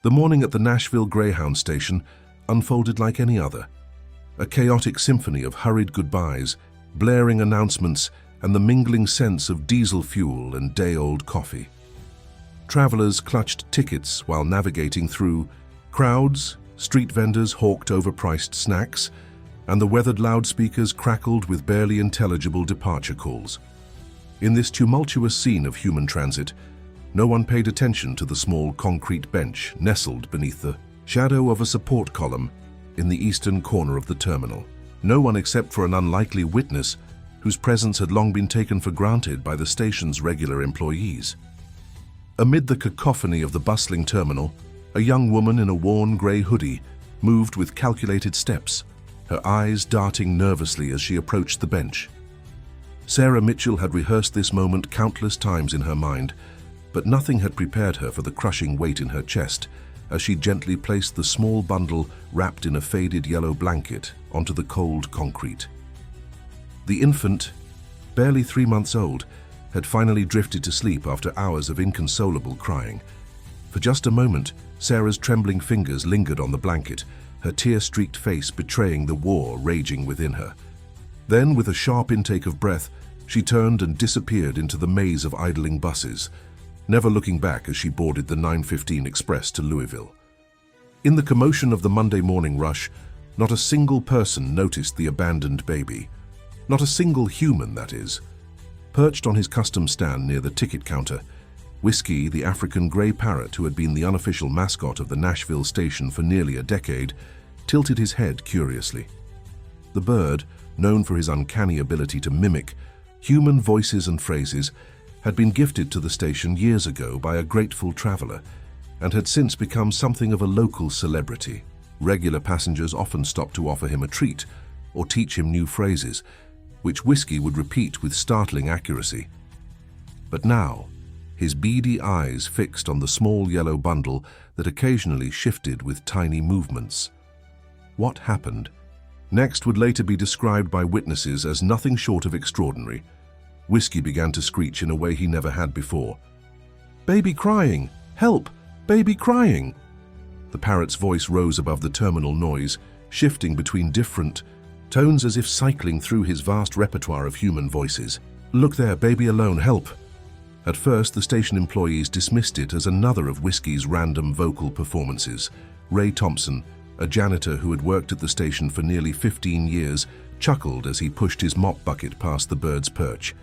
The morning at the Nashville Greyhound station unfolded like any other. A chaotic symphony of hurried goodbyes, blaring announcements, and the mingling sense of diesel fuel and day-old coffee. Travelers clutched tickets while navigating through crowds, street vendors hawked overpriced snacks, and the weathered loudspeakers crackled with barely intelligible departure calls. In this tumultuous scene of human transit, no one paid attention to the small concrete bench nestled beneath the shadow of a support column in the eastern corner of the terminal. No one except for an unlikely witness whose presence had long been taken for granted by the station's regular employees. Amid the cacophony of the bustling terminal, a young woman in a worn grey hoodie moved with calculated steps, her eyes darting nervously as she approached the bench. Sarah Mitchell had rehearsed this moment countless times in her mind, but nothing had prepared her for the crushing weight in her chest as she gently placed the small bundle wrapped in a faded yellow blanket onto the cold concrete. The infant, barely 3 months old, had finally drifted to sleep after hours of inconsolable crying. For just a moment, Sarah's trembling fingers lingered on the blanket, her tear-streaked face betraying the war raging within her. Then, with a sharp intake of breath, she turned and disappeared into the maze of idling buses, never looking back as she boarded the 9:15 express to Louisville. In the commotion of the Monday morning rush, not a single person noticed the abandoned baby. Not a single human, that is. Perched on his custom stand near the ticket counter, Whiskey, the African grey parrot who had been the unofficial mascot of the Nashville station for nearly a decade, tilted his head curiously. The bird, known for his uncanny ability to mimic human voices and phrases, had been gifted to the station years ago by a grateful traveler and had since become something of a local celebrity. Regular passengers often stopped to offer him a treat or teach him new phrases, which Whiskey would repeat with startling accuracy. But now, his beady eyes fixed on the small yellow bundle that occasionally shifted with tiny movements. What happened next would later be described by witnesses as nothing short of extraordinary. Whiskey began to screech in a way he never had before. "Baby crying! Help! Baby crying!" The parrot's voice rose above the terminal noise, shifting between different tones as if cycling through his vast repertoire of human voices. "Look there, baby alone, help!" At first, the station employees dismissed it as another of Whiskey's random vocal performances. Ray Thompson, a janitor who had worked at the station for nearly 15 years, chuckled as he pushed his mop bucket past the bird's perch.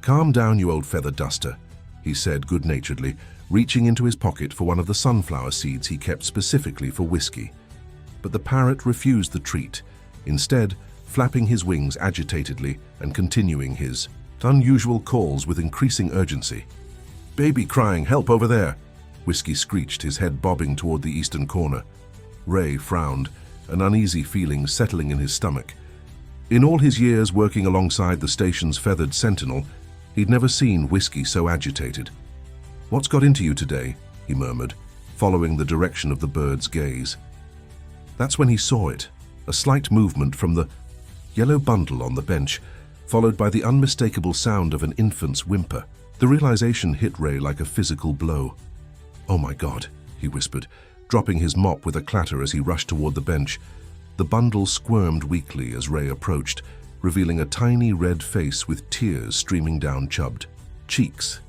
"Calm down, you old feather duster," he said good-naturedly, reaching into his pocket for one of the sunflower seeds he kept specifically for Whiskey. But the parrot refused the treat, instead flapping his wings agitatedly and continuing his unusual calls with increasing urgency. "Baby crying, help over there!" Whiskey screeched, his head bobbing toward the eastern corner. Ray frowned, an uneasy feeling settling in his stomach. In all his years working alongside the station's feathered sentinel, he'd never seen Whiskey so agitated. "What's got into you today?" he murmured, following the direction of the bird's gaze. That's when he saw it, a slight movement from the yellow bundle on the bench, followed by the unmistakable sound of an infant's whimper. The realization hit Ray like a physical blow. "Oh my God," he whispered, dropping his mop with a clatter as he rushed toward the bench. The bundle squirmed weakly as Ray approached, revealing a tiny red face with tears streaming down chubbed cheeks.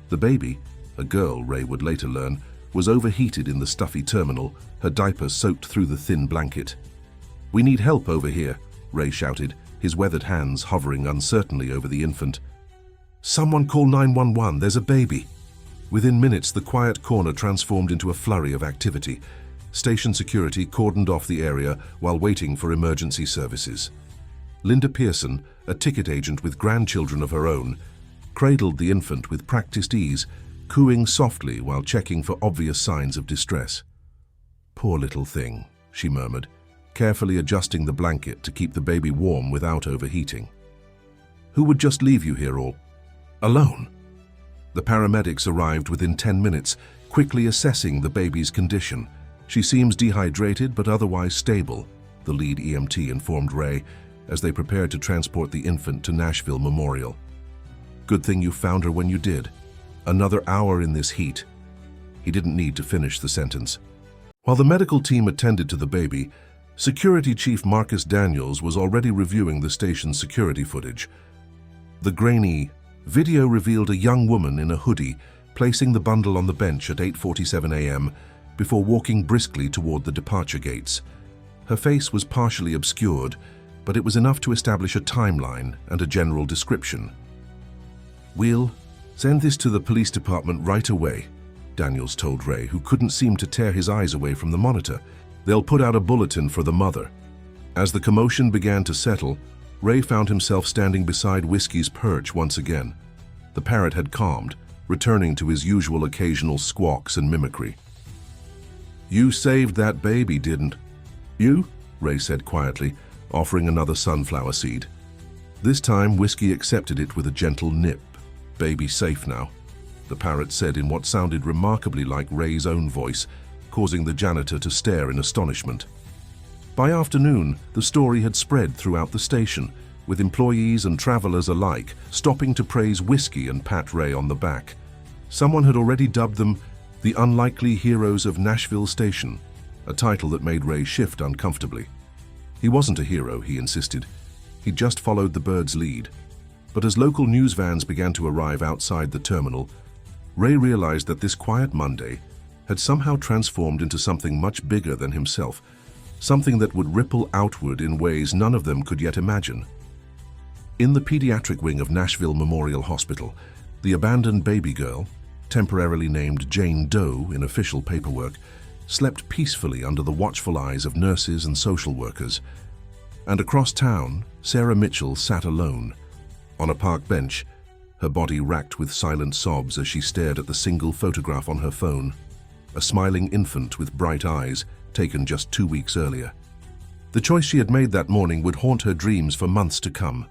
The baby, a girl Ray would later learn, was overheated in the stuffy terminal, her diaper soaked through the thin blanket. "We need help over here," Ray shouted, his weathered hands hovering uncertainly over the infant. "Someone call 911, there's a baby." Within minutes, the quiet corner transformed into a flurry of activity. Station security cordoned off the area while waiting for emergency services. Linda Pearson, a ticket agent with grandchildren of her own, cradled the infant with practiced ease, cooing softly while checking for obvious signs of distress. "Poor little thing," she murmured, carefully adjusting the blanket to keep the baby warm without overheating. "Who would just leave you here all alone?" The paramedics arrived within 10 minutes, quickly assessing the baby's condition. "She seems dehydrated but otherwise stable," the lead EMT informed Ray as they prepared to transport the infant to Nashville Memorial. "Good thing you found her when you did. Another hour in this heat." He didn't need to finish the sentence. While the medical team attended to the baby, Security Chief Marcus Daniels was already reviewing the station's security footage. The grainy video revealed a young woman in a hoodie placing the bundle on the bench at 8:47 a.m. before walking briskly toward the departure gates. Her face was partially obscured, but it was enough to establish a timeline and a general description. "We'll send this to the police department right away," Daniels told Ray, who couldn't seem to tear his eyes away from the monitor. "They'll put out a bulletin for the mother." As the commotion began to settle, Ray found himself standing beside Whiskey's perch once again. The parrot had calmed, returning to his usual occasional squawks and mimicry. "You saved that baby, didn't you?" Ray said quietly, offering another sunflower seed. This time, Whiskey accepted it with a gentle nip. "Baby safe now," the parrot said in what sounded remarkably like Ray's own voice, causing the janitor to stare in astonishment. By afternoon, the story had spread throughout the station, with employees and travelers alike stopping to praise Whiskey and pat Ray on the back. Someone had already dubbed them the Unlikely Heroes of Nashville Station, a title that made Ray shift uncomfortably. He wasn't a hero, he insisted. He just followed the bird's lead. But as local news vans began to arrive outside the terminal, Ray realized that this quiet Monday had somehow transformed into something much bigger than himself, something that would ripple outward in ways none of them could yet imagine. In the pediatric wing of Nashville Memorial Hospital, the abandoned baby girl, temporarily named Jane Doe in official paperwork, slept peacefully under the watchful eyes of nurses and social workers. And across town, Sarah Mitchell sat alone, on a park bench, her body racked with silent sobs as she stared at the single photograph on her phone, a smiling infant with bright eyes, taken just 2 weeks earlier. The choice she had made that morning would haunt her dreams for months to come.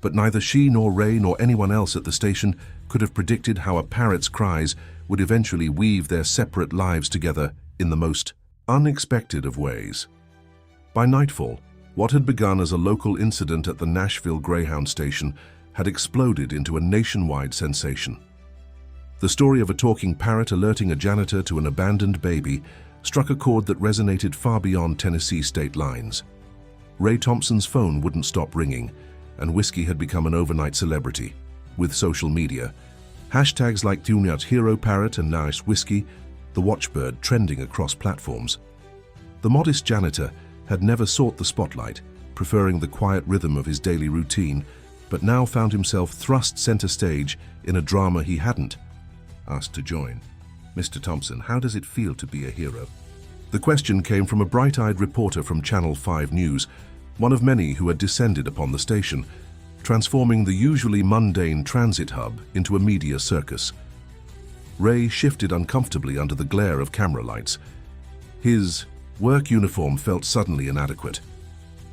But neither she nor Ray nor anyone else at the station could have predicted how a parrot's cries would eventually weave their separate lives together in the most unexpected of ways. By nightfall, what had begun as a local incident at the Nashville Greyhound station had exploded into a nationwide sensation. The story of a talking parrot alerting a janitor to an abandoned baby struck a chord that resonated far beyond Tennessee state lines. Ray Thompson's phone wouldn't stop ringing, and Whiskey had become an overnight celebrity. With social media, hashtags like Tunat Hero Parrot and Nice Whiskey, the watchbird trending across platforms. The modest janitor had never sought the spotlight, preferring the quiet rhythm of his daily routine, but now found himself thrust center stage in a drama he hadn't asked to join. "Mr. Thompson, how does it feel to be a hero?" The question came from a bright-eyed reporter from Channel 5 News, one of many who had descended upon the station, transforming the usually mundane transit hub into a media circus. Ray shifted uncomfortably under the glare of camera lights. His work uniform felt suddenly inadequate.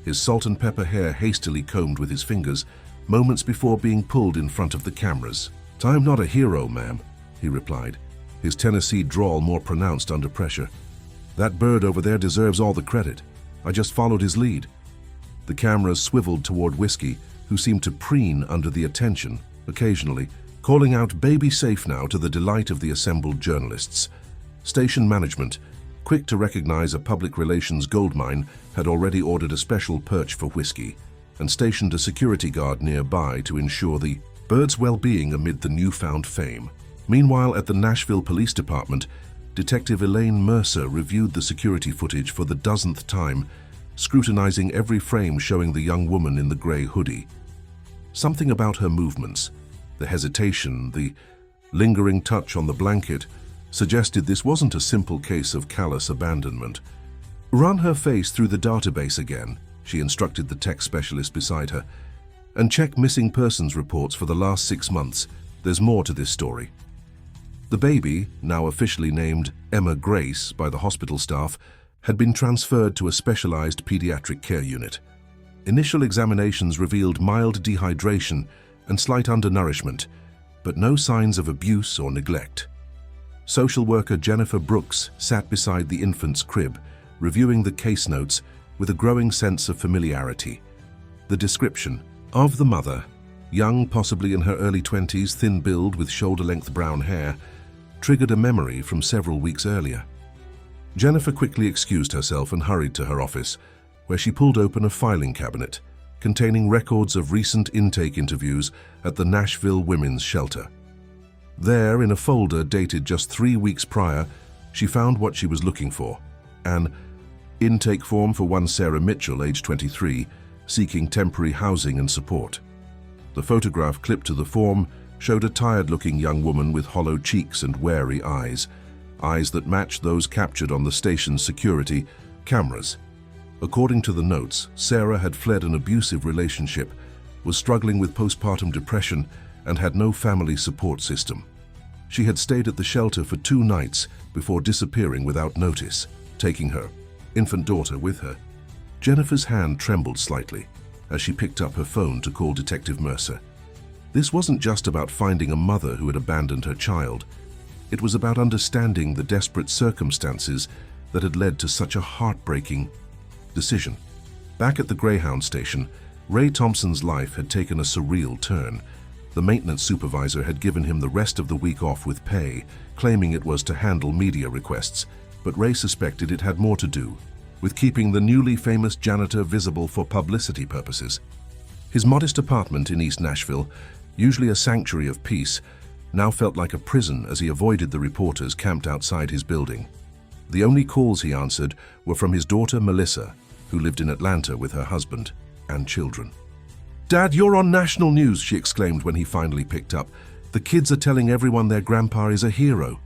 His salt and pepper hair hastily combed with his fingers, moments before being pulled in front of the cameras. "I'm not a hero, ma'am," he replied, his Tennessee drawl more pronounced under pressure. "That bird over there deserves all the credit. I just followed his lead." The cameras swiveled toward Whiskey, who seemed to preen under the attention, occasionally calling out "baby safe now" to the delight of the assembled journalists. Station management, quick to recognize a public relations goldmine, had already ordered a special perch for Whiskey and stationed a security guard nearby to ensure the bird's well-being amid the newfound fame. Meanwhile, at the Nashville Police Department, Detective Elaine Mercer reviewed the security footage for the dozenth time, scrutinizing every frame showing the young woman in the gray hoodie. Something about her movements, the hesitation, the lingering touch on the blanket, suggested this wasn't a simple case of callous abandonment. "Run her face through the database again," she instructed the tech specialist beside her, "and check missing persons reports for the last 6 months. There's more to this story." The baby, now officially named Emma Grace by the hospital staff, had been transferred to a specialized pediatric care unit. Initial examinations revealed mild dehydration and slight undernourishment, but no signs of abuse or neglect. Social worker Jennifer Brooks sat beside the infant's crib, reviewing the case notes with a growing sense of familiarity. The description of the mother, young, possibly in her early 20s, thin-billed with shoulder-length brown hair, triggered a memory from several weeks earlier. Jennifer quickly excused herself and hurried to her office, where she pulled open a filing cabinet containing records of recent intake interviews at the Nashville Women's Shelter. There, in a folder dated just 3 weeks prior, she found what she was looking for: an intake form for one Sarah Mitchell, age 23, seeking temporary housing and support. The photograph clipped to the form showed a tired-looking young woman with hollow cheeks and wary eyes that matched those captured on the station's security cameras. According to the notes, Sarah had fled an abusive relationship, was struggling with postpartum depression, and had no family support system. She had stayed at the shelter for 2 nights before disappearing without notice, taking her infant daughter with her. Jennifer's hand trembled slightly as she picked up her phone to call Detective Mercer. This wasn't just about finding a mother who had abandoned her child. It was about understanding the desperate circumstances that had led to such a heartbreaking decision. Back at the Greyhound station, Ray Thompson's life had taken a surreal turn. The maintenance supervisor had given him the rest of the week off with pay, claiming it was to handle media requests, but Ray suspected it had more to do with keeping the newly famous janitor visible for publicity purposes. His modest apartment in East Nashville, usually a sanctuary of peace, now felt like a prison as he avoided the reporters camped outside his building. The only calls he answered were from his daughter Melissa, who lived in Atlanta with her husband and children. "Dad, you're on national news," she exclaimed when he finally picked up. "The kids are telling everyone their grandpa is a hero."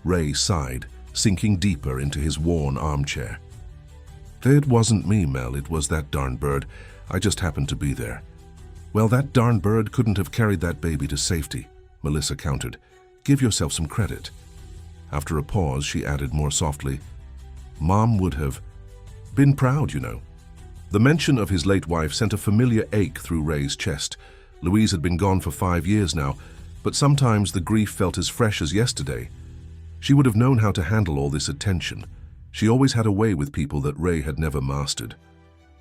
Ray sighed, sinking deeper into his worn armchair. "It wasn't me, Mel, it was that darn bird. I just happened to be there." "Well, that darn bird couldn't have carried that baby to safety," Melissa countered. "Give yourself some credit." After a pause, she added more softly, "Mom would have been proud, you know." The mention of his late wife sent a familiar ache through Ray's chest. Louise had been gone for 5 years now, but sometimes the grief felt as fresh as yesterday. She would have known how to handle all this attention. She always had a way with people that Ray had never mastered.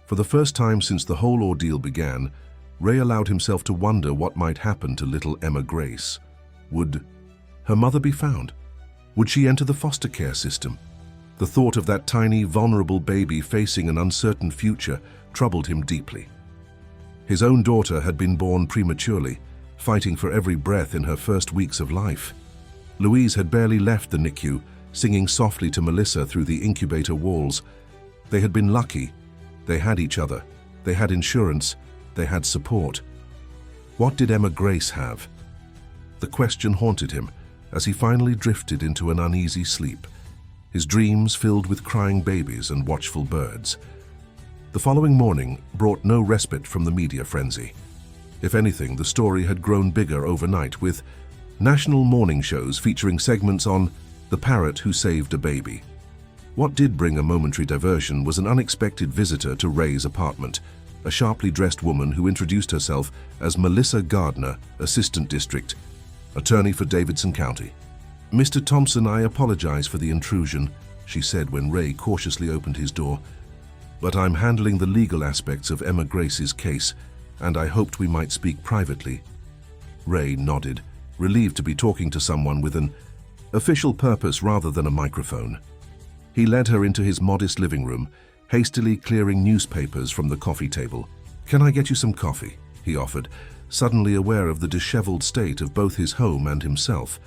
For the first time since the whole ordeal began, Ray allowed himself to wonder what might happen to little Emma Grace. Would her mother be found? Would she enter the foster care system? The thought of that tiny, vulnerable baby facing an uncertain future troubled him deeply. His own daughter had been born prematurely, fighting for every breath in her first weeks of life. Louise had barely left the NICU, singing softly to Melissa through the incubator walls. They had been lucky. They had each other. They had insurance. They had support. What did Emma Grace have? The question haunted him as he finally drifted into an uneasy sleep, his dreams filled with crying babies and watchful birds. The following morning brought no respite from the media frenzy. If anything, the story had grown bigger overnight, with national morning shows featuring segments on the parrot who saved a baby. What did bring a momentary diversion was an unexpected visitor to Ray's apartment, a sharply dressed woman who introduced herself as Melissa Gardner, Assistant District Attorney for Davidson County. "Mr. Thompson, I apologize for the intrusion," she said when Ray cautiously opened his door. "But I'm handling the legal aspects of Emma Grace's case, and I hoped we might speak privately." Ray nodded, relieved to be talking to someone with an official purpose rather than a microphone. He led her into his modest living room, hastily clearing newspapers from the coffee table. "Can I get you some coffee?" he offered, suddenly aware of the disheveled state of both his home and himself.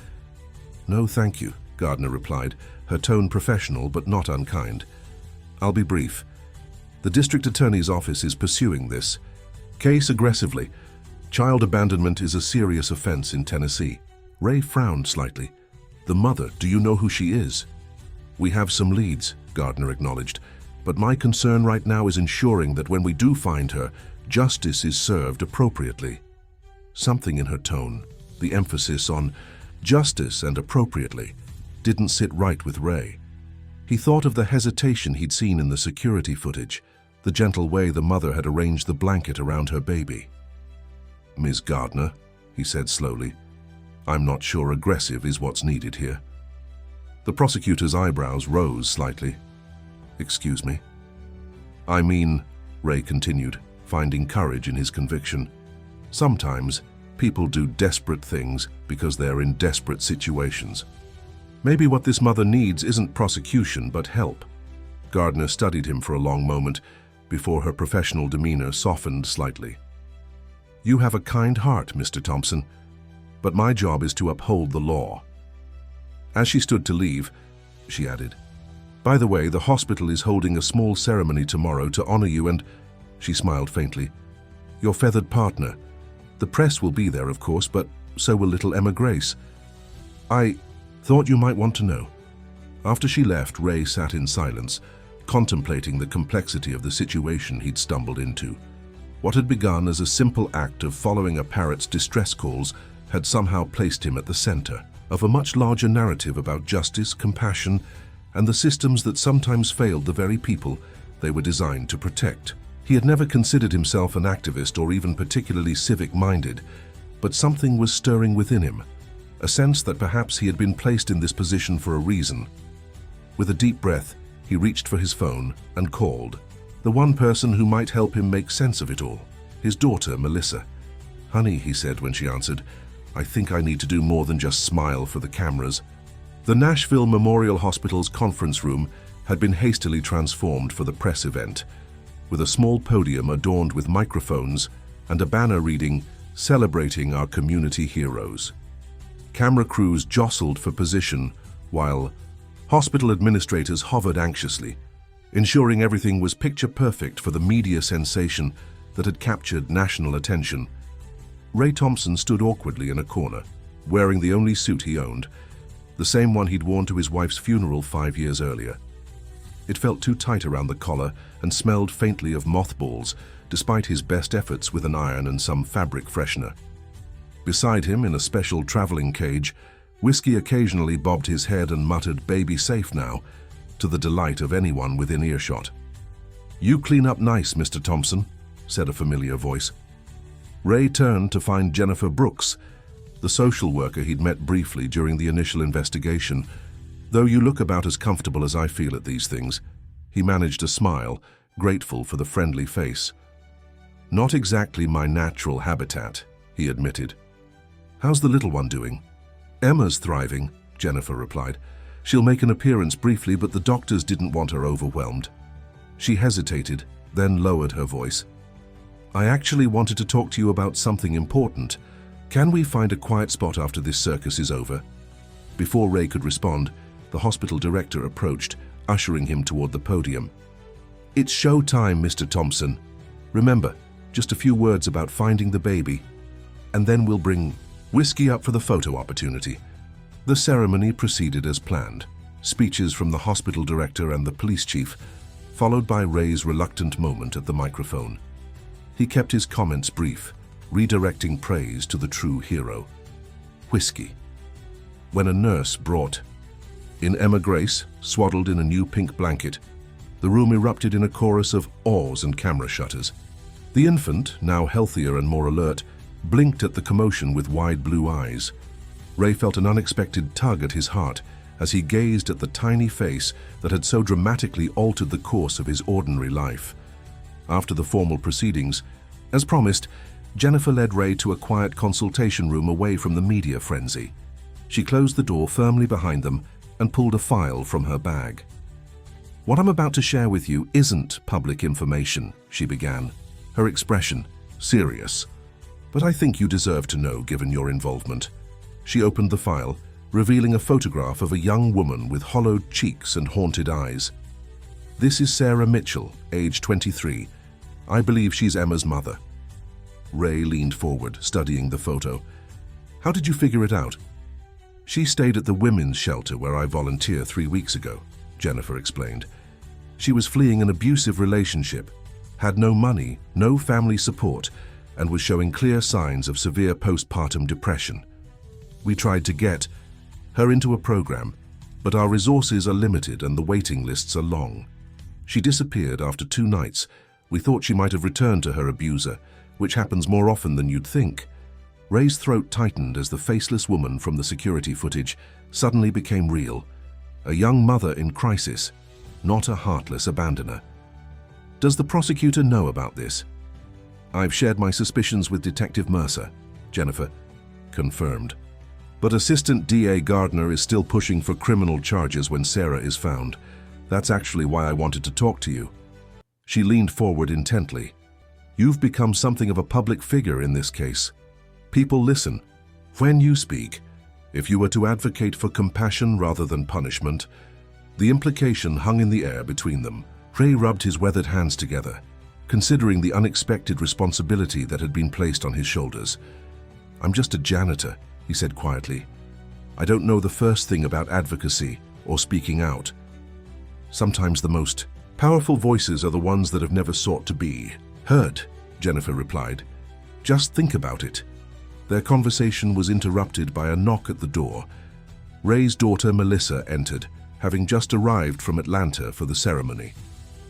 "No, thank you," Gardner replied, her tone professional but not unkind. "I'll be brief. The district attorney's office is pursuing this case aggressively. Child abandonment is a serious offense in Tennessee." Ray frowned slightly. "The mother, do you know who she is?" "We have some leads," Gardner acknowledged, "but my concern right now is ensuring that when we do find her, justice is served appropriately." Something in her tone, the emphasis on justice and appropriately, didn't sit right with Ray. He thought of the hesitation he'd seen in the security footage, the gentle way the mother had arranged the blanket around her baby. "Ms. Gardner," he said slowly, "I'm not sure aggressive is what's needed here." The prosecutor's eyebrows rose slightly. "Excuse me?" "I mean," Ray continued, finding courage in his conviction, "sometimes people do desperate things because they're in desperate situations. Maybe what this mother needs isn't prosecution, but help. Gardner studied him for a long moment before her professional demeanor softened slightly. You have a kind heart, Mr. Thompson, but my job is to uphold the law. As she stood to leave, she added, By the way, the hospital is holding a small ceremony tomorrow to honor you and, she smiled faintly, your feathered partner. The press will be there, of course, but so will little Emma Grace. I thought you might want to know. After she left, Ray sat in silence, contemplating the complexity of the situation he'd stumbled into. What had begun as a simple act of following a parrot's distress calls had somehow placed him at the center of a much larger narrative about justice, compassion, and the systems that sometimes failed the very people they were designed to protect. He had never considered himself an activist or even particularly civic-minded, but something was stirring within him, a sense that perhaps he had been placed in this position for a reason. With a deep breath, he reached for his phone and called. The one person who might help him make sense of it all, his daughter, Melissa. Honey, he said when she answered, I think I need to do more than just smile for the cameras. The Nashville Memorial Hospital's conference room had been hastily transformed for the press event, with a small podium adorned with microphones and a banner reading, Celebrating Our Community Heroes. Camera crews jostled for position, while hospital administrators hovered anxiously, ensuring everything was picture-perfect for the media sensation that had captured national attention. Ray Thompson stood awkwardly in a corner, wearing the only suit he owned, the same one he'd worn to his wife's funeral 5 years earlier. It felt too tight around the collar and smelled faintly of mothballs, despite his best efforts with an iron and some fabric freshener. Beside him, in a special traveling cage, Whiskey occasionally bobbed his head and muttered, "Baby safe now," to the delight of anyone within earshot. "You clean up nice, Mr. Thompson," said a familiar voice. Ray turned to find Jennifer Brooks, the social worker he'd met briefly during the initial investigation. "Though you look about as comfortable as I feel at these things," he managed a smile, grateful for the friendly face. "Not exactly my natural habitat," he admitted. "How's the little one doing?" "Emma's thriving," Jennifer replied. "She'll make an appearance briefly, but the doctors didn't want her overwhelmed." She hesitated, then lowered her voice. "I actually wanted to talk to you about something important. Can we find a quiet spot after this circus is over?" Before Ray could respond, the hospital director approached, ushering him toward the podium. "It's show time, Mr. Thompson. Remember, just a few words about finding the baby, and then we'll bring Whiskey up for the photo opportunity." The ceremony proceeded as planned. Speeches from the hospital director and the police chief, followed by Ray's reluctant moment at the microphone. He kept his comments brief, redirecting praise to the true hero, Whiskey. When a nurse brought in Emma Grace, swaddled in a new pink blanket, the room erupted in a chorus of awes and camera shutters. The infant, now healthier and more alert, blinked at the commotion with wide blue eyes. Ray felt an unexpected tug at his heart as he gazed at the tiny face that had so dramatically altered the course of his ordinary life. After the formal proceedings, as promised, Jennifer led Ray to a quiet consultation room away from the media frenzy. She closed the door firmly behind them and pulled a file from her bag. "What I'm about to share with you isn't public information," she began, her expression serious. "But I think you deserve to know, given your involvement." She opened the file, revealing a photograph of a young woman with hollowed cheeks and haunted eyes. "This is Sarah Mitchell, age 23. I believe she's Emma's mother." Ray leaned forward, studying the photo. "How did you figure it out?" "She stayed at the women's shelter where I volunteer 3 weeks ago," Jennifer explained. "She was fleeing an abusive relationship, had no money, no family support, and was showing clear signs of severe postpartum depression. We tried to get her into a program, but our resources are limited and the waiting lists are long. She disappeared after 2 nights. We thought she might have returned to her abuser, which happens more often than you'd think." Ray's throat tightened as the faceless woman from the security footage suddenly became real. A young mother in crisis, not a heartless abandoner. "Does the prosecutor know about this?" "I've shared my suspicions with Detective Mercer," Jennifer confirmed. But Assistant DA Gardner is still pushing for criminal charges when Sarah is found. That's actually why I wanted to talk to you. She leaned forward intently. You've become something of a public figure in this case. People listen. When you speak, if you were to advocate for compassion rather than punishment, the implication hung in the air between them. Ray rubbed his weathered hands together, considering the unexpected responsibility that had been placed on his shoulders. I'm just a janitor, he said quietly. I don't know the first thing about advocacy or speaking out. Sometimes the most powerful voices are the ones that have never sought to be heard, Jennifer replied. Just think about it. Their conversation was interrupted by a knock at the door. Ray's daughter Melissa entered, having just arrived from Atlanta for the ceremony.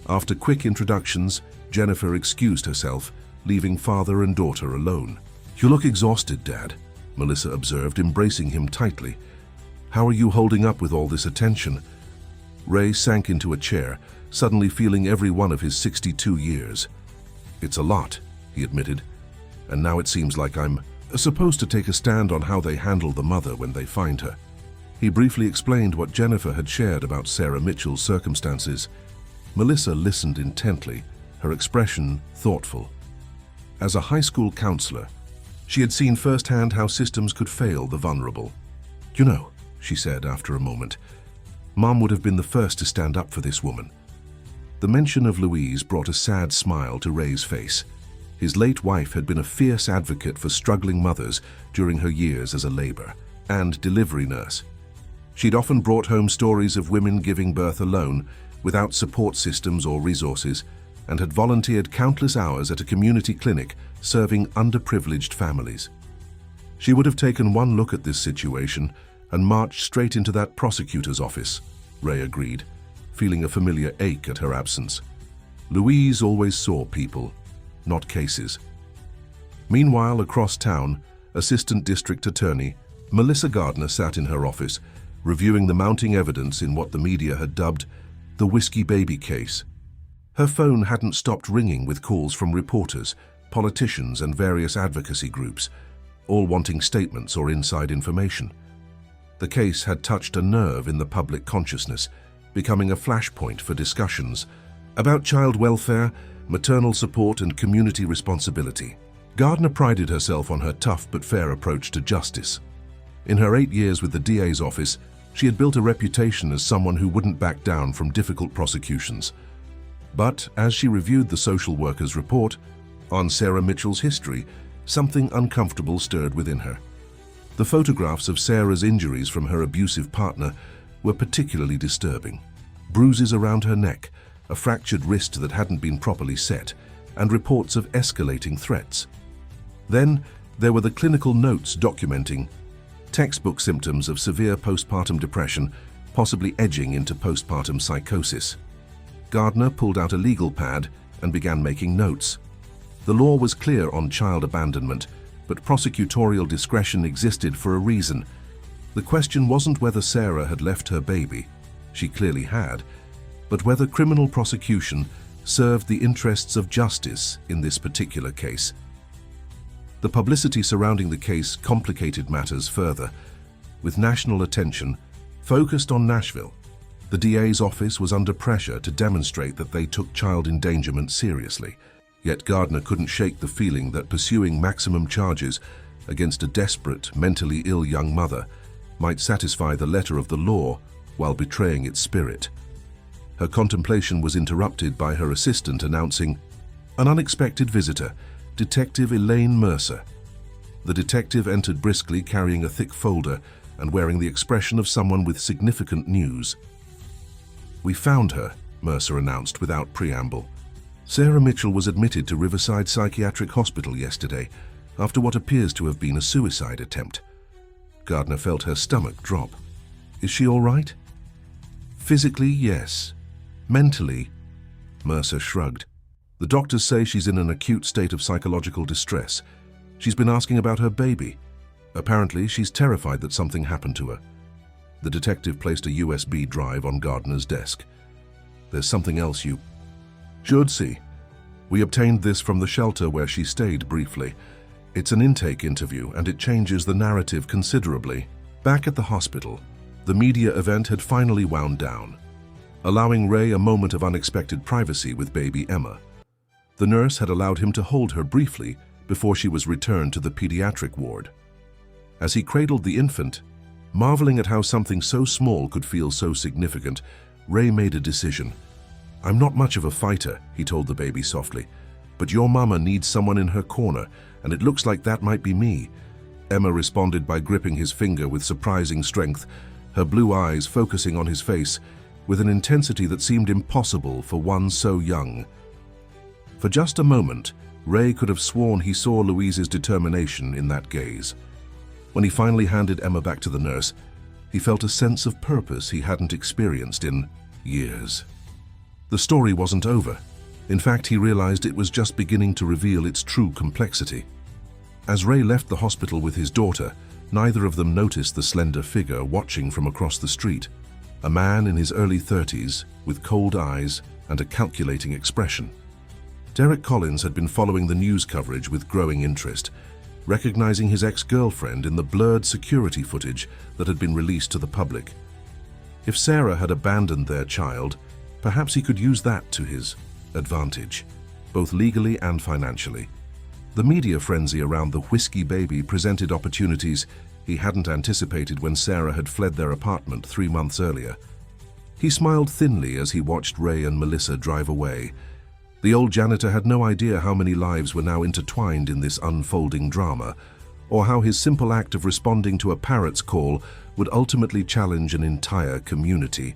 After quick introductions, Jennifer excused herself, leaving father and daughter alone. You look exhausted, Dad, Melissa observed, embracing him tightly. How are you holding up with all this attention? Ray sank into a chair, suddenly feeling every one of his 62 years. It's a lot, he admitted, and now it seems like I'm supposed to take a stand on how they handle the mother when they find her. He briefly explained what Jennifer had shared about Sarah Mitchell's circumstances. Melissa listened intently, her expression thoughtful. As a high school counselor, she had seen firsthand how systems could fail the vulnerable. You know, she said after a moment, Mom would have been the first to stand up for this woman. The mention of Louise brought a sad smile to Ray's face. His late wife had been a fierce advocate for struggling mothers during her years as a labor and delivery nurse. She'd often brought home stories of women giving birth alone, without support systems or resources, and had volunteered countless hours at a community clinic serving underprivileged families. She would have taken one look at this situation and marched straight into that prosecutor's office, Ray agreed, feeling a familiar ache at her absence. Louise always saw people, not cases. Meanwhile, across town, Assistant District Attorney Melissa Gardner sat in her office, reviewing the mounting evidence in what the media had dubbed the Whiskey Baby case. Her phone hadn't stopped ringing with calls from reporters, politicians, and various advocacy groups, all wanting statements or inside information. The case had touched a nerve in the public consciousness, becoming a flashpoint for discussions about child welfare, maternal support, and community responsibility. Gardner prided herself on her tough but fair approach to justice. In her 8 years with the DA's office, she had built a reputation as someone who wouldn't back down from difficult prosecutions. But as she reviewed the social worker's report on Sarah Mitchell's history, something uncomfortable stirred within her. The photographs of Sarah's injuries from her abusive partner were particularly disturbing. Bruises around her neck, a fractured wrist that hadn't been properly set, and reports of escalating threats. Then there were the clinical notes documenting textbook symptoms of severe postpartum depression, possibly edging into postpartum psychosis. Gardner pulled out a legal pad and began making notes. The law was clear on child abandonment, but prosecutorial discretion existed for a reason. The question wasn't whether Sarah had left her baby, she clearly had, but whether criminal prosecution served the interests of justice in this particular case. The publicity surrounding the case complicated matters further, with national attention focused on Nashville. The DA's office was under pressure to demonstrate that they took child endangerment seriously, yet Gardner couldn't shake the feeling that pursuing maximum charges against a desperate, mentally ill young mother might satisfy the letter of the law while betraying its spirit. Her contemplation was interrupted by her assistant announcing an unexpected visitor, Detective Elaine Mercer. The detective entered briskly, carrying a thick folder and wearing the expression of someone with significant news. We found her, Mercer announced without preamble. Sarah Mitchell was admitted to Riverside Psychiatric Hospital yesterday after what appears to have been a suicide attempt. Gardner felt her stomach drop. Is she all right? Physically, yes. Mentally, Mercer shrugged. The doctors say she's in an acute state of psychological distress. She's been asking about her baby. Apparently, she's terrified that something happened to her. The detective placed a USB drive on Gardner's desk. There's something else you should see. We obtained this from the shelter where she stayed briefly. It's an intake interview, and it changes the narrative considerably. Back at the hospital, the media event had finally wound down, allowing Ray a moment of unexpected privacy with baby Emma. The nurse had allowed him to hold her briefly before she was returned to the pediatric ward. As he cradled the infant, marveling at how something so small could feel so significant, Ray made a decision. "I'm not much of a fighter," he told the baby softly, "but your mama needs someone in her corner, and it looks like that might be me." Emma responded by gripping his finger with surprising strength, her blue eyes focusing on his face with an intensity that seemed impossible for one so young. For just a moment, Ray could have sworn he saw Louise's determination in that gaze. When he finally handed Emma back to the nurse, he felt a sense of purpose he hadn't experienced in years. The story wasn't over. In fact, he realized it was just beginning to reveal its true complexity. As Ray left the hospital with his daughter, neither of them noticed the slender figure watching from across the street, a man in his early 30s with cold eyes and a calculating expression. Derek Collins had been following the news coverage with growing interest, recognizing his ex-girlfriend in the blurred security footage that had been released to the public. If Sarah had abandoned their child, perhaps he could use that to his advantage, both legally and financially. The media frenzy around the whiskey baby presented opportunities he hadn't anticipated when Sarah had fled their apartment 3 months earlier. He smiled thinly as he watched Ray and Melissa drive away. The old janitor had no idea how many lives were now intertwined in this unfolding drama, or how his simple act of responding to a parrot's call would ultimately challenge an entire community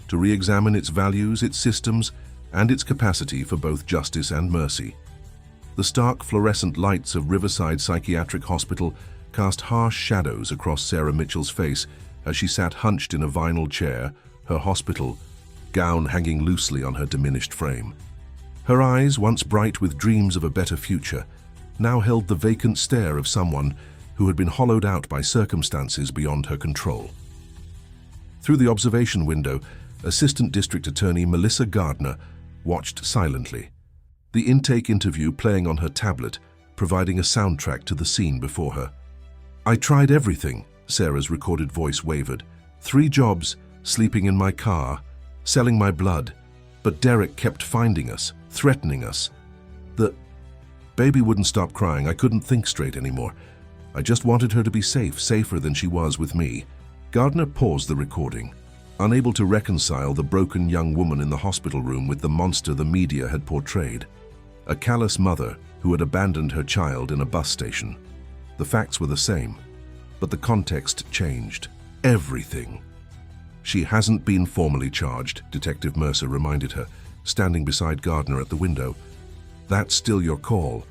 to re-examine its values, its systems, and its capacity for both justice and mercy. The stark fluorescent lights of Riverside Psychiatric Hospital cast harsh shadows across Sarah Mitchell's face as she sat hunched in a vinyl chair, her hospital gown hanging loosely on her diminished frame. Her eyes, once bright with dreams of a better future, now held the vacant stare of someone who had been hollowed out by circumstances beyond her control. Through the observation window, Assistant District Attorney Melissa Gardner watched silently, the intake interview playing on her tablet, providing a soundtrack to the scene before her. "I tried everything," Sarah's recorded voice wavered. "3 jobs, sleeping in my car, selling my blood. But Derek kept finding us, threatening us. The baby wouldn't stop crying. I couldn't think straight anymore. I just wanted her to be safe, safer than she was with me." Gardner paused the recording, unable to reconcile the broken young woman in the hospital room with the monster the media had portrayed. A callous mother who had abandoned her child in a bus station. The facts were the same, but the context changed. Everything. "She hasn't been formally charged," Detective Mercer reminded her, standing beside Gardner at the window. "That's still your call."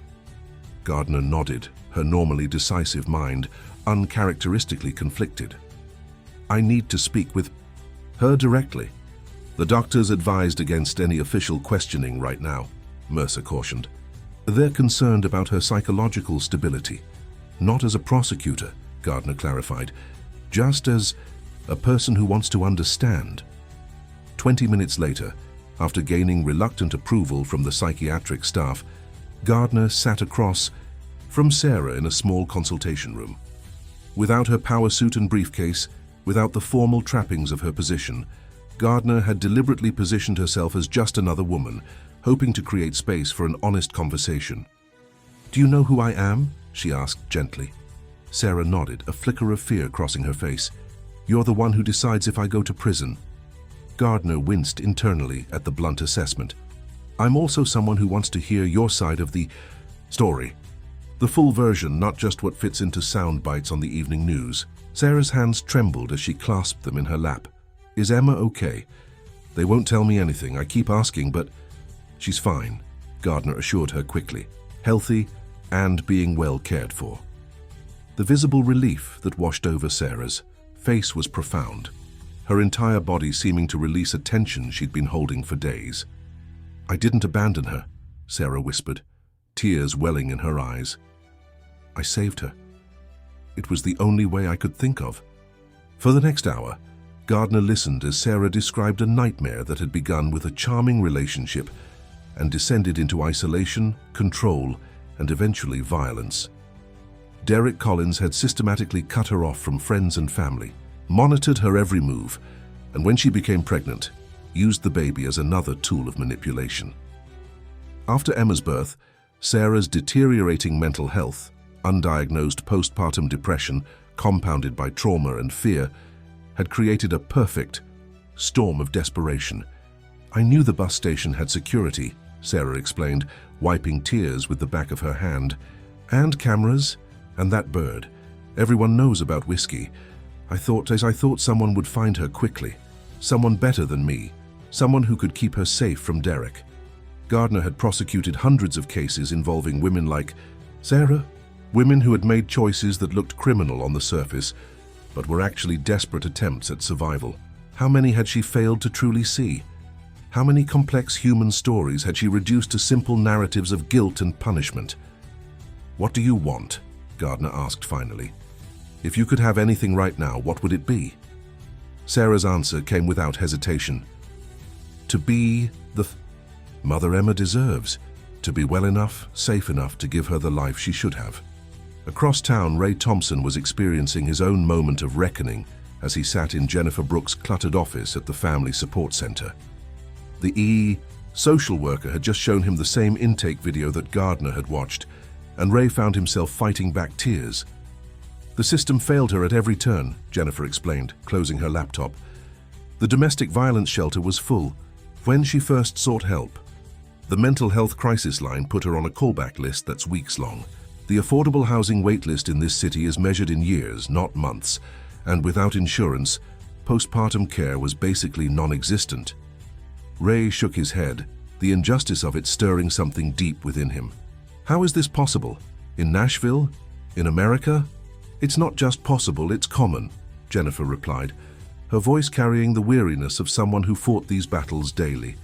Gardner nodded, her normally decisive mind uncharacteristically conflicted. "I need to speak with her directly. The doctors advised against any official questioning right now," Mercer cautioned. "They're concerned about her psychological stability. Not as a prosecutor," Gardner clarified, "just as a person who wants to understand." 20 minutes later, after gaining reluctant approval from the psychiatric staff, Gardner sat across from Sarah in a small consultation room. Without her power suit and briefcase, without the formal trappings of her position, Gardner had deliberately positioned herself as just another woman, hoping to create space for an honest conversation. "Do you know who I am?" she asked gently. Sarah nodded, a flicker of fear crossing her face. "You're the one who decides if I go to prison." Gardner winced internally at the blunt assessment. "I'm also someone who wants to hear your side of the story. The full version, not just what fits into sound bites on the evening news." Sarah's hands trembled as she clasped them in her lap. "Is Emma okay?" "They won't tell me anything. I keep asking, but..." "She's fine," Gardner assured her quickly. "Healthy and being well cared for." The visible relief that washed over Sarah's face was profound, her entire body seeming to release a tension she'd been holding for days. "I didn't abandon her," Sarah whispered, tears welling in her eyes. "I saved her. It was the only way I could think of." For the next hour, Gardner listened as Sarah described a nightmare that had begun with a charming relationship and descended into isolation, control, and eventually violence. Derek Collins had systematically cut her off from friends and family, monitored her every move, and when she became pregnant, used the baby as another tool of manipulation. After Emma's birth, Sarah's deteriorating mental health, undiagnosed postpartum depression compounded by trauma and fear, had created a perfect storm of desperation. "I knew the bus station had security," Sarah explained, wiping tears with the back of her hand. "And cameras, and that bird. Everyone knows about Whiskey. I thought someone would find her quickly. Someone better than me. Someone who could keep her safe from Derek." Gardner had prosecuted hundreds of cases involving women like Sarah, women who had made choices that looked criminal on the surface, but were actually desperate attempts at survival. How many had she failed to truly see? How many complex human stories had she reduced to simple narratives of guilt and punishment? "What do you want?" Gardner asked finally. "If you could have anything right now, what would it be?" Sarah's answer came without hesitation. "To be the mother Emma deserves, to be well enough, safe enough to give her the life she should have." Across town, Ray Thompson was experiencing his own moment of reckoning as he sat in Jennifer Brooks' cluttered office at the Family Support Center. The social worker had just shown him the same intake video that Gardner had watched, and Ray found himself fighting back tears. "The system failed her at every turn," Jennifer explained, closing her laptop. "The domestic violence shelter was full when she first sought help. The mental health crisis line put her on a callback list that's weeks long. The affordable housing waitlist in this city is measured in years, not months, and without insurance, postpartum care was basically non-existent." Ray shook his head, the injustice of it stirring something deep within him. "How is this possible? In Nashville? In America?" "It's not just possible, it's common," Jennifer replied, her voice carrying the weariness of someone who fought these battles daily.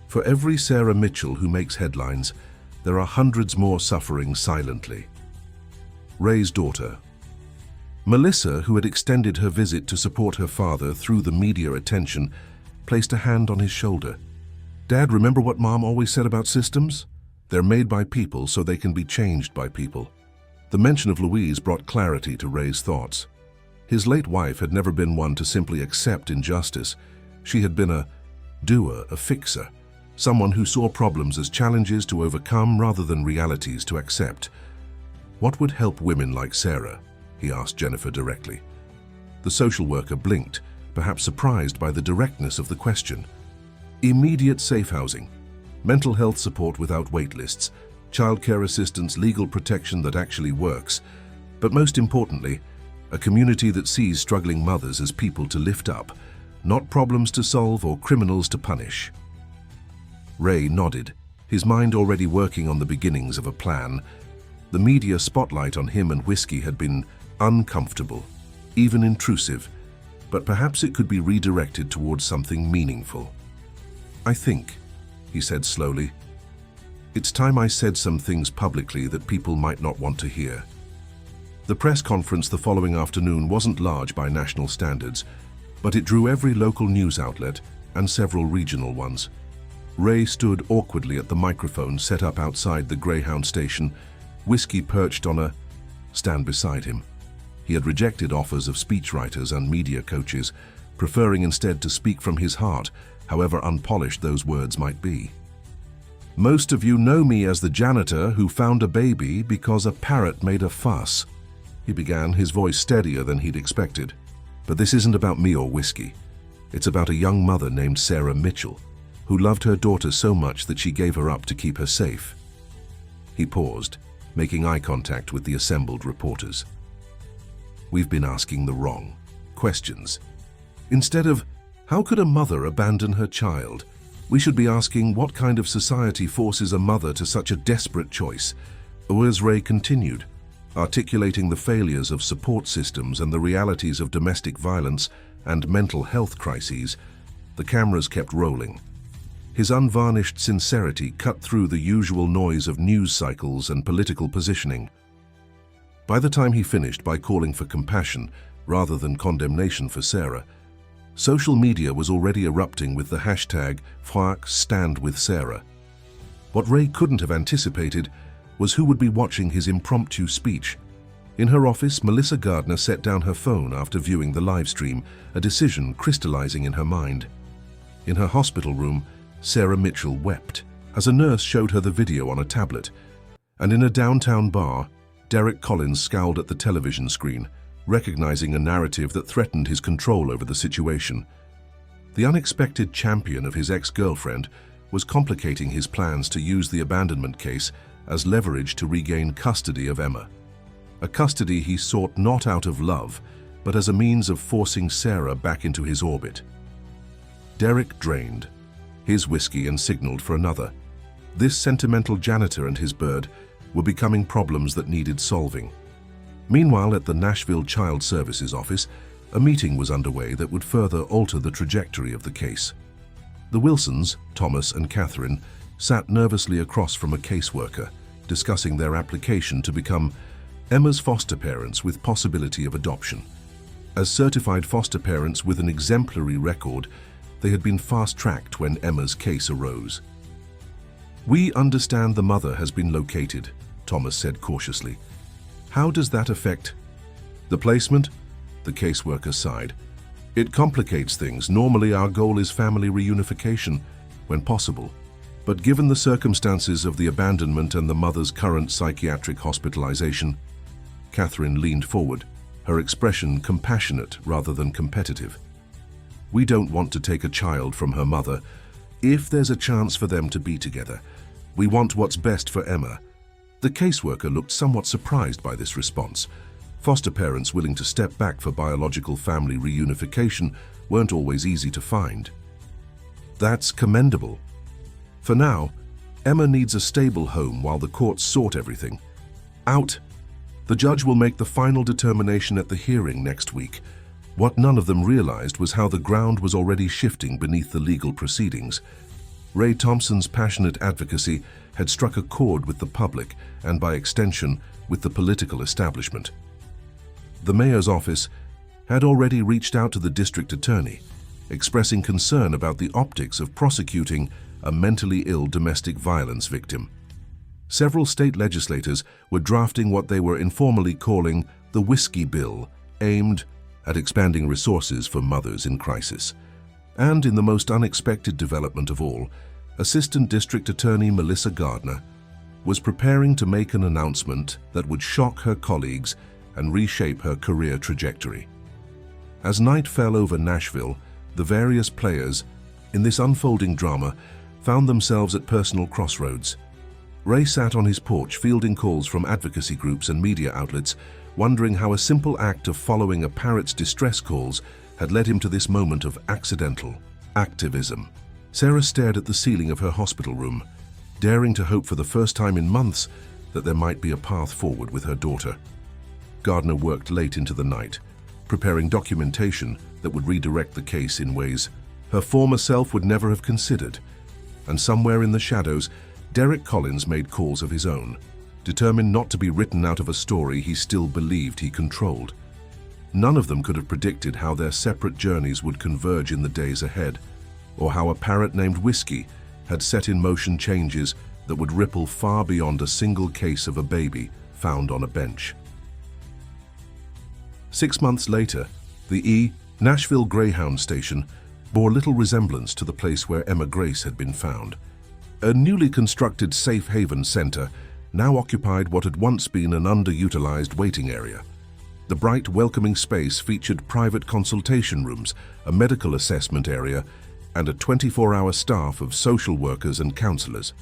"For every Sarah Mitchell who makes headlines, there are hundreds more suffering silently." Ray's daughter, Melissa, who had extended her visit to support her father through the media attention, placed a hand on his shoulder. "Dad, remember what Mom always said about systems? They're made by people so they can be changed by people." The mention of Louise brought clarity to Ray's thoughts. His late wife had never been one to simply accept injustice. She had been a doer, a fixer, someone who saw problems as challenges to overcome rather than realities to accept. "What would help women like Sarah?" he asked Jennifer directly. The social worker blinked, perhaps surprised by the directness of the question. "Immediate safe housing, mental health support without wait lists, childcare assistance, legal protection that actually works, but most importantly, a community that sees struggling mothers as people to lift up, not problems to solve or criminals to punish." Ray nodded, his mind already working on the beginnings of a plan. The media spotlight on him and Whiskey had been uncomfortable, even intrusive, but perhaps it could be redirected towards something meaningful. "I think," he said slowly, "it's time I said some things publicly that people might not want to hear." The press conference the following afternoon wasn't large by national standards, but it drew every local news outlet and several regional ones. Ray stood awkwardly at the microphone set up outside the Greyhound station, Whiskey perched on a stand beside him. He had rejected offers of speechwriters and media coaches, preferring instead to speak from his heart, however unpolished those words might be. "Most of you know me as the janitor who found a baby because a parrot made a fuss," he began, his voice steadier than he'd expected. "But this isn't about me or Whiskey. It's about a young mother named Sarah Mitchell, who loved her daughter so much that she gave her up to keep her safe." He paused, making eye contact with the assembled reporters. "We've been asking the wrong questions. Instead of, how could a mother abandon her child, we should be asking what kind of society forces a mother to such a desperate choice." As Ray continued, articulating the failures of support systems and the realities of domestic violence and mental health crises, the cameras kept rolling. His unvarnished sincerity cut through the usual noise of news cycles and political positioning. By the time he finished by calling for compassion rather than condemnation for Sarah, social media was already erupting with the hashtag #FracStandWithSarah. What Ray couldn't have anticipated was who would be watching his impromptu speech. In her office, Melissa Gardner set down her phone after viewing the live stream, a decision crystallizing in her mind. In her hospital room, Sarah Mitchell wept as a nurse showed her the video on a tablet. And in a downtown bar, Derek Collins scowled at the television screen, recognizing a narrative that threatened his control over the situation. The unexpected champion of his ex-girlfriend was complicating his plans to use the abandonment case as leverage to regain custody of Emma. A custody he sought not out of love, but as a means of forcing Sarah back into his orbit. Derek drained his whiskey and signaled for another. This sentimental janitor and his bird were becoming problems that needed solving. Meanwhile, at the Nashville Child Services office, a meeting was underway that would further alter the trajectory of the case. The Wilsons, Thomas and Catherine, sat nervously across from a caseworker, discussing their application to become Emma's foster parents with possibility of adoption. As certified foster parents with an exemplary record, they had been fast-tracked when Emma's case arose. "We understand the mother has been located," Thomas said cautiously. "How does that affect the placement?" The caseworker sighed. "It complicates things. Normally our goal is family reunification, when possible. But given the circumstances of the abandonment and the mother's current psychiatric hospitalization," Catherine leaned forward, her expression compassionate rather than competitive. "We don't want to take a child from her mother. If there's a chance for them to be together, we want what's best for Emma." The caseworker looked somewhat surprised by this response. Foster parents willing to step back for biological family reunification weren't always easy to find. "That's commendable. For now, Emma needs a stable home while the courts sort everything out. The judge will make the final determination at the hearing next week." What none of them realized was how the ground was already shifting beneath the legal proceedings. Ray Thompson's passionate advocacy had struck a chord with the public and, by extension, with the political establishment. The mayor's office had already reached out to the district attorney, expressing concern about the optics of prosecuting a mentally ill domestic violence victim. Several state legislators were drafting what they were informally calling the Whiskey Bill, aimed at expanding resources for mothers in crisis. And in the most unexpected development of all, Assistant District Attorney Melissa Gardner was preparing to make an announcement that would shock her colleagues and reshape her career trajectory. As night fell over Nashville, the various players in this unfolding drama found themselves at personal crossroads. Ray sat on his porch fielding calls from advocacy groups and media outlets, wondering how a simple act of following a parrot's distress calls had led him to this moment of accidental activism. Sarah stared at the ceiling of her hospital room, daring to hope for the first time in months that there might be a path forward with her daughter. Gardner worked late into the night, preparing documentation that would redirect the case in ways her former self would never have considered. And somewhere in the shadows, Derek Collins made calls of his own, determined not to be written out of a story he still believed he controlled. None of them could have predicted how their separate journeys would converge in the days ahead, or how a parrot named Whiskey had set in motion changes that would ripple far beyond a single case of a baby found on a bench. 6 months later, the Nashville Greyhound station bore little resemblance to the place where Emma Grace had been found. A newly constructed safe haven center now occupied what had once been an underutilized waiting area. The bright, welcoming space featured private consultation rooms, a medical assessment area, and a 24-hour staff of social workers and counselors.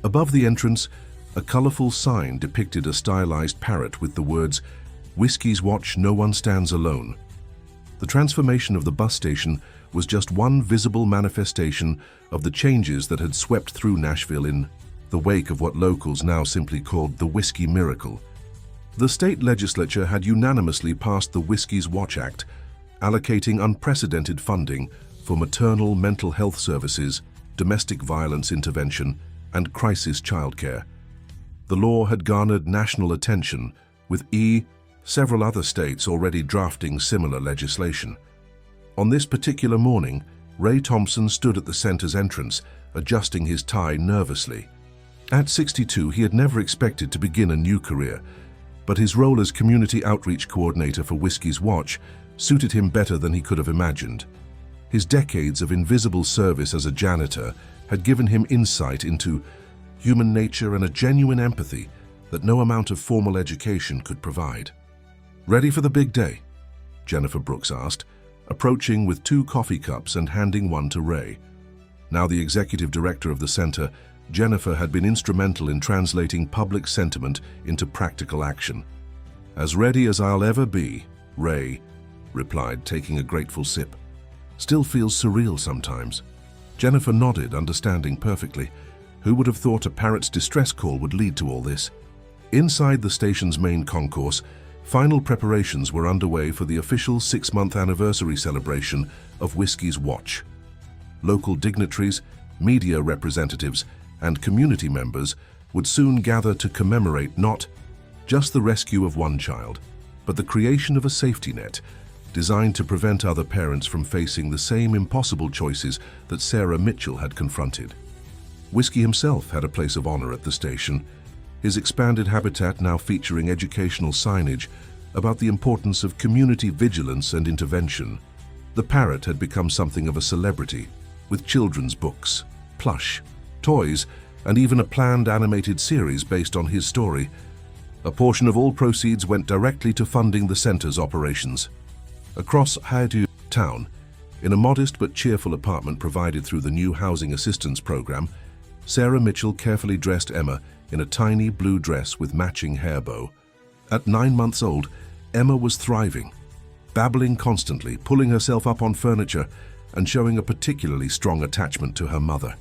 Above the entrance, a colorful sign depicted a stylized parrot with the words, "Whiskey's watch, no one stands alone." The transformation of the bus station was just one visible manifestation of the changes that had swept through Nashville in the wake of what locals now simply called the Whiskey Miracle. The state legislature had unanimously passed the Whiskey's Watch Act, allocating unprecedented funding for maternal mental health services, domestic violence intervention, and crisis childcare. The law had garnered national attention, with several other states already drafting similar legislation. On this particular morning, Ray Thompson stood at the center's entrance, adjusting his tie nervously. At 62, he had never expected to begin a new career. but his role as community outreach coordinator for Whiskey's Watch suited him better than he could have imagined. His decades of invisible service as a janitor had given him insight into human nature and a genuine empathy that no amount of formal education could provide. "Ready for the big day?" Jennifer Brooks asked, approaching with 2 coffee cups and handing one to Ray. Now the executive director of the center, Jennifer had been instrumental in translating public sentiment into practical action. "As ready as I'll ever be," Ray replied, taking a grateful sip. "Still feels surreal sometimes." Jennifer nodded, understanding perfectly. Who would have thought a parrot's distress call would lead to all this? Inside the station's main concourse, final preparations were underway for the official 6-month anniversary celebration of Whiskey's Watch. Local dignitaries, media representatives, and community members would soon gather to commemorate not just the rescue of one child, but the creation of a safety net designed to prevent other parents from facing the same impossible choices that Sarah Mitchell had confronted. Whiskey himself had a place of honor at the station, his expanded habitat now featuring educational signage about the importance of community vigilance and intervention. The parrot had become something of a celebrity, with children's books, plush, toys, and even a planned animated series based on his story. A portion of all proceeds went directly to funding the center's operations. Across Haedu town, in a modest but cheerful apartment provided through the new Housing Assistance Program, Sarah Mitchell carefully dressed Emma in a tiny blue dress with matching hair bow. At 9 months old, Emma was thriving, babbling constantly, pulling herself up on furniture, and showing a particularly strong attachment to her mother.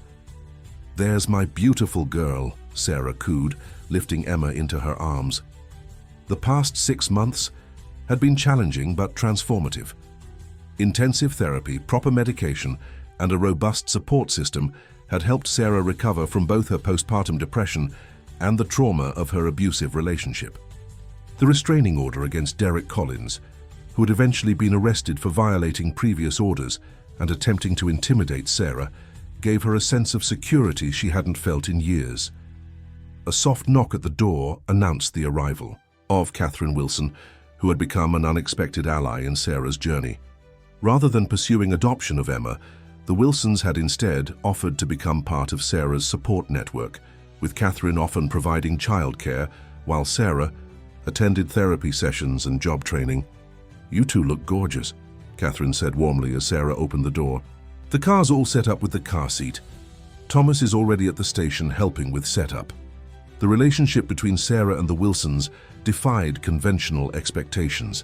"There's my beautiful girl," Sarah cooed, lifting Emma into her arms. The past 6 months had been challenging but transformative. Intensive therapy, proper medication, and a robust support system had helped Sarah recover from both her postpartum depression and the trauma of her abusive relationship. The restraining order against Derek Collins, who had eventually been arrested for violating previous orders and attempting to intimidate Sarah, gave her a sense of security she hadn't felt in years. A soft knock at the door announced the arrival of Catherine Wilson, who had become an unexpected ally in Sarah's journey. Rather than pursuing adoption of Emma, the Wilsons had instead offered to become part of Sarah's support network, with Catherine often providing childcare while Sarah attended therapy sessions and job training. "You two look gorgeous," Catherine said warmly as Sarah opened the door. "The car's all set up with the car seat. Thomas is already at the station helping with setup." The relationship between Sarah and the Wilsons defied conventional expectations.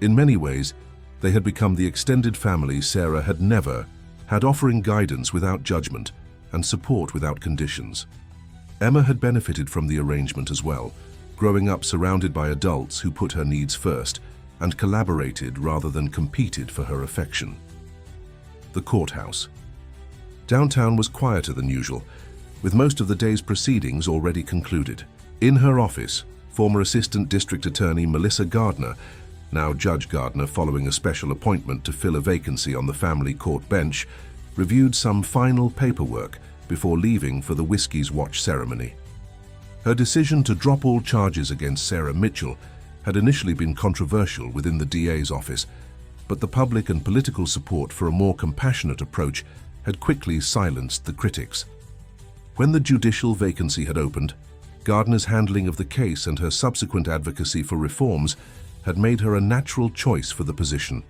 In many ways, they had become the extended family Sarah had never had, offering guidance without judgment and support without conditions. Emma had benefited from the arrangement as well, growing up surrounded by adults who put her needs first and collaborated rather than competed for her affection. The courthouse. Downtown was quieter than usual, with most of the day's proceedings already concluded. In her office, former Assistant District Attorney Melissa Gardner, now Judge Gardner following a special appointment to fill a vacancy on the family court bench, reviewed some final paperwork before leaving for the Whiskey's Watch ceremony. Her decision to drop all charges against Sarah Mitchell had initially been controversial within the DA's office, but the public and political support for a more compassionate approach had quickly silenced the critics. When the judicial vacancy had opened, Gardner's handling of the case and her subsequent advocacy for reforms had made her a natural choice for the position.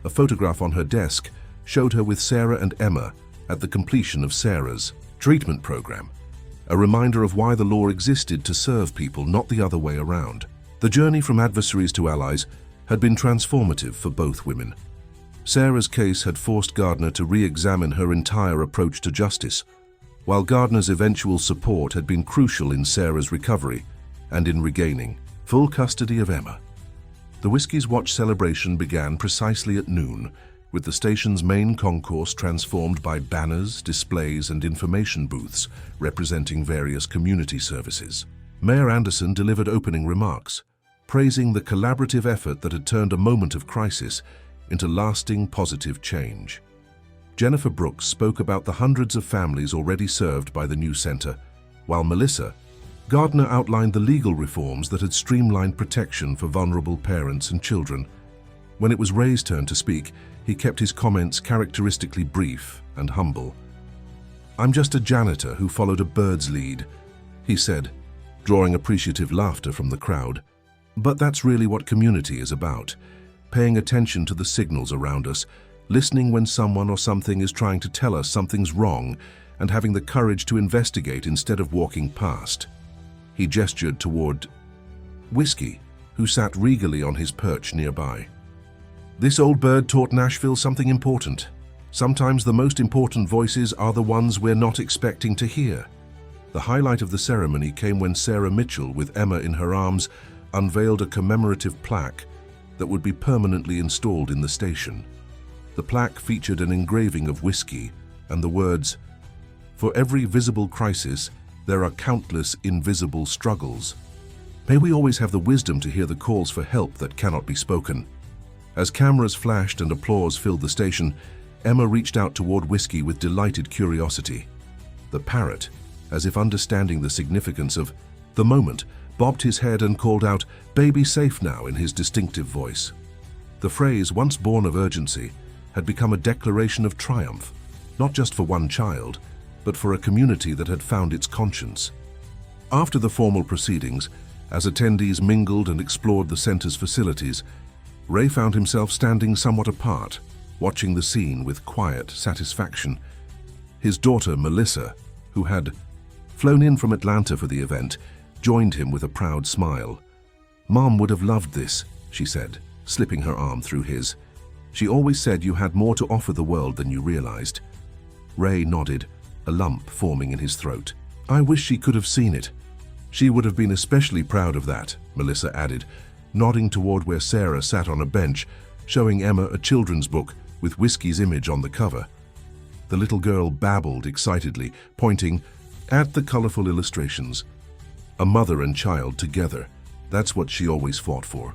A photograph on her desk showed her with Sarah and Emma at the completion of Sarah's treatment program, a reminder of why the law existed to serve people, not the other way around. The journey from adversaries to allies had been transformative for both women. Sarah's case had forced Gardner to re-examine her entire approach to justice, while Gardner's eventual support had been crucial in Sarah's recovery and in regaining full custody of Emma. The Whiskey's Watch celebration began precisely at noon, with the station's main concourse transformed by banners, displays, and information booths representing various community services. Mayor Anderson delivered opening remarks, praising the collaborative effort that had turned a moment of crisis into lasting positive change. Jennifer Brooks spoke about the hundreds of families already served by the new center, while Melissa Gardner outlined the legal reforms that had streamlined protection for vulnerable parents and children. When it was Ray's turn to speak, he kept his comments characteristically brief and humble. "I'm just a janitor who followed a bird's lead," he said, drawing appreciative laughter from the crowd. But that's really what community is about, paying attention to the signals around us, listening when someone or something is trying to tell us something's wrong, and having the courage to investigate instead of walking past. He gestured toward Whiskey, who sat regally on his perch nearby. "This old bird taught Nashville something important. Sometimes the most important voices are the ones we're not expecting to hear." The highlight of the ceremony came when Sarah Mitchell, with Emma in her arms, unveiled a commemorative plaque that would be permanently installed in the station. The plaque featured an engraving of Whiskey and the words, "For every visible crisis, there are countless invisible struggles. May we always have the wisdom to hear the calls for help that cannot be spoken." As cameras flashed and applause filled the station, Emma reached out toward Whiskey with delighted curiosity. The parrot, as if understanding the significance of the moment, bobbed his head and called out, "Baby safe now," in his distinctive voice. The phrase, once born of urgency, had become a declaration of triumph, not just for one child, but for a community that had found its conscience. After the formal proceedings, as attendees mingled and explored the center's facilities, Ray found himself standing somewhat apart, watching the scene with quiet satisfaction. His daughter, Melissa, who had flown in from Atlanta for the event, joined him with a proud smile. "Mom would have loved this," she said, slipping her arm through his. "She always said you had more to offer the world than you realized." Ray nodded, a lump forming in his throat. "I wish she could have seen it. She would have been especially proud of that," Melissa added, nodding toward where Sarah sat on a bench, showing Emma a children's book with Whiskey's image on the cover. The little girl babbled excitedly, pointing at the colorful illustrations. A mother and child together, that's what she always fought for.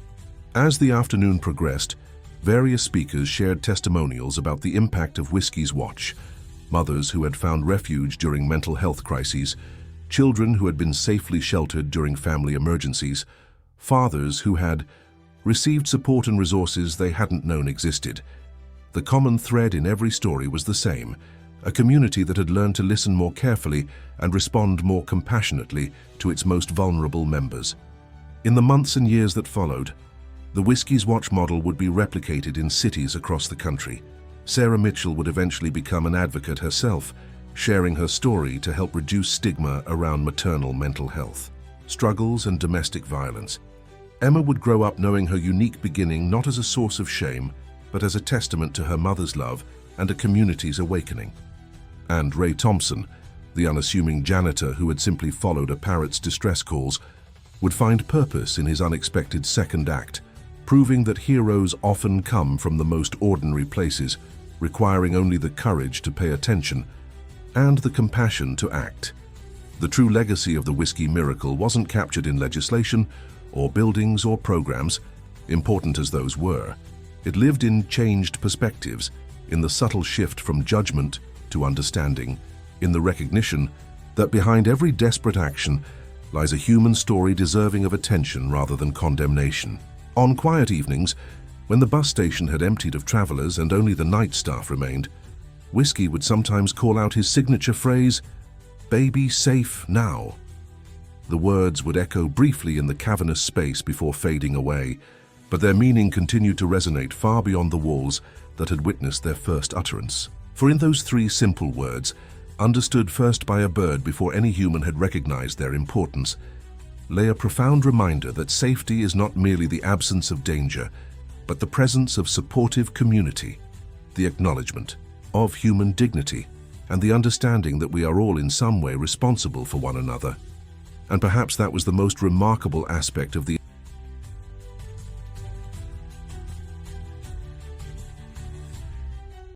As the afternoon progressed, various speakers shared testimonials about the impact of Whiskey's watch. Mothers who had found refuge during mental health crises, children who had been safely sheltered during family emergencies, fathers who had received support and resources they hadn't known existed. The common thread in every story was the same: a community that had learned to listen more carefully and respond more compassionately to its most vulnerable members. In the months and years that followed, the Whiskey's Watch model would be replicated in cities across the country. Sarah Mitchell would eventually become an advocate herself, sharing her story to help reduce stigma around maternal mental health, struggles, and domestic violence. Emma would grow up knowing her unique beginning not as a source of shame, but as a testament to her mother's love and a community's awakening. And Ray Thompson, the unassuming janitor who had simply followed a parrot's distress calls, would find purpose in his unexpected second act, proving that heroes often come from the most ordinary places, requiring only the courage to pay attention and the compassion to act. The true legacy of the Whiskey miracle wasn't captured in legislation or buildings or programs, important as those were. It lived in changed perspectives, in the subtle shift from judgment to understanding, in the recognition that behind every desperate action lies a human story deserving of attention rather than condemnation. On quiet evenings, when the bus station had emptied of travelers and only the night staff remained, Whiskey would sometimes call out his signature phrase, "Baby safe now." The words would echo briefly in the cavernous space before fading away, but their meaning continued to resonate far beyond the walls that had witnessed their first utterance. For in those three simple words, understood first by a bird before any human had recognized their importance, lay a profound reminder that safety is not merely the absence of danger, but the presence of supportive community, the acknowledgement of human dignity, and the understanding that we are all in some way responsible for one another. And perhaps that was the most remarkable aspect of the